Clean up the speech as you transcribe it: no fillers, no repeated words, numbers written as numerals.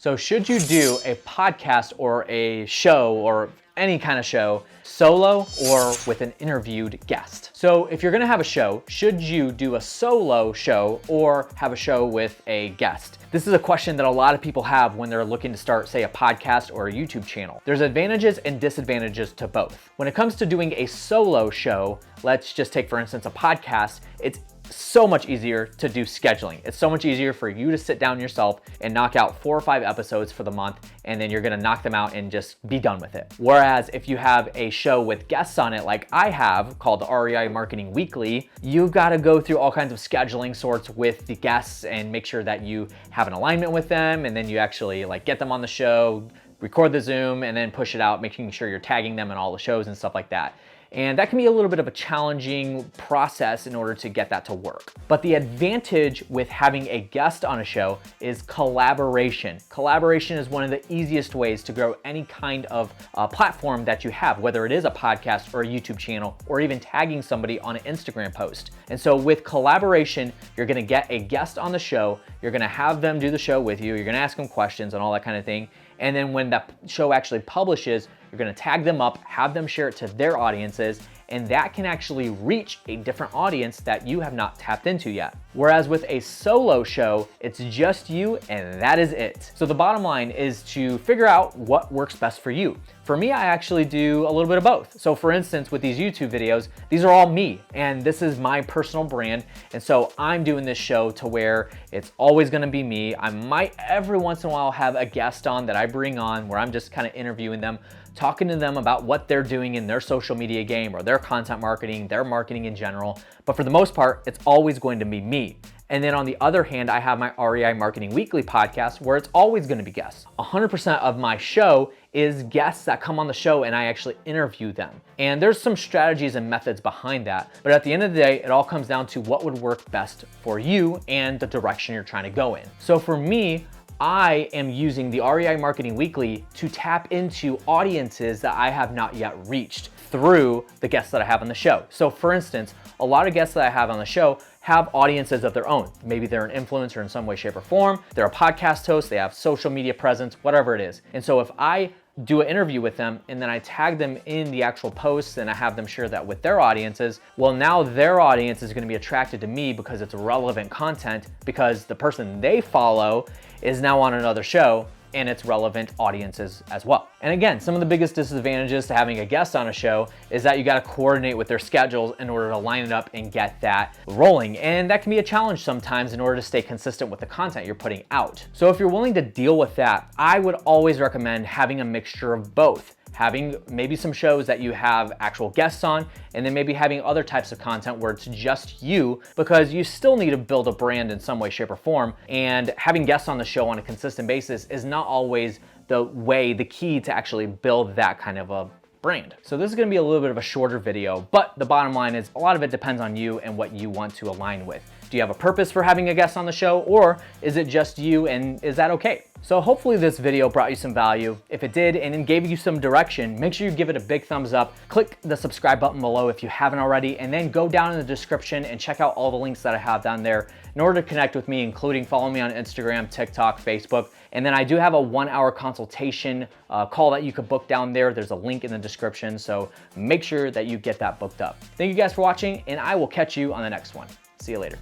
So should you do a podcast or a show or any kind of show solo or with an interviewed guest? So if you're gonna have a show, should you do a solo show or have a show with a guest? This is a question that a lot of people have when they're looking to start, say, a podcast or a YouTube channel. There's advantages and disadvantages to both. When it comes to doing a solo show, let's just take, for instance, a podcast, it's so much easier to do scheduling. It's so much easier for you to sit down yourself and knock out 4 or 5 episodes for the month, and then you're gonna knock them out and just be done with it. Whereas if you have a show with guests on it, like I have, called the REI Marketing Weekly, you've gotta go through all kinds of scheduling sorts with the guests and make sure that you have an alignment with them, and then you actually get them on the show, record the Zoom, and then push it out, making sure you're tagging them in all the shows and stuff like that. And that can be a little bit of a challenging process in order to get that to work. But the advantage with having a guest on a show is collaboration. Collaboration is one of the easiest ways to grow any kind of platform that you have, whether it is a podcast or a YouTube channel, or even tagging somebody on an Instagram post. And so with collaboration, you're gonna get a guest on the show, you're gonna have them do the show with you, you're gonna ask them questions and all that kind of thing. And then when that show actually publishes, you're gonna tag them up, have them share it to their audiences, and that can actually reach a different audience that you have not tapped into yet. Whereas with a solo show, it's just you and that is it. So the bottom line is to figure out what works best for you. For me, I actually do a little bit of both. So for instance, with these YouTube videos, these are all me, and this is my personal brand. And so I'm doing this show to where it's always gonna be me. I might every once in a while have a guest on that I bring on where I'm just kind of interviewing them, talking to them about what they're doing in their social media game or their content marketing, their marketing in general. But for the most part, it's always going to be me. And then on the other hand, I have my REI Marketing Weekly podcast where it's always gonna be guests. 100% of my show is guests that come on the show and I actually interview them. And there's some strategies and methods behind that. But at the end of the day, it all comes down to what would work best for you and the direction you're trying to go in. So for me, I am using the REI Marketing Weekly to tap into audiences that I have not yet reached through the guests that I have on the show. So for instance, a lot of guests that I have on the show have audiences of their own. Maybe they're an influencer in some way, shape, or form. They're a podcast host, they have social media presence, whatever it is. And so if I do an interview with them and then I tag them in the actual posts and I have them share that with their audiences, well, now their audience is gonna be attracted to me because it's relevant content, because the person they follow is now on another show and it's relevant audiences as well. And again, some of the biggest disadvantages to having a guest on a show is that you gotta coordinate with their schedules in order to line it up and get that rolling. And that can be a challenge sometimes in order to stay consistent with the content you're putting out. So if you're willing to deal with that, I would always recommend having a mixture of both. Having maybe some shows that you have actual guests on, and then maybe having other types of content where it's just you, because you still need to build a brand in some way, shape, or form. And having guests on the show on a consistent basis is not always the key to actually build that kind of a brand. So this is gonna be a little bit of a shorter video, but the bottom line is a lot of it depends on you and what you want to align with. Do you have a purpose for having a guest on the show, or is it just you, and is that okay? So hopefully this video brought you some value. If it did and it gave you some direction, make sure you give it a big thumbs up. Click the subscribe button below if you haven't already, and then go down in the description and check out all the links that I have down there in order to connect with me, including follow me on Instagram, TikTok, Facebook. And then I do have a 1-hour consultation call that you could book down there. There's a link in the description, so make sure that you get that booked up. Thank you guys for watching, and I will catch you on the next one. See you later.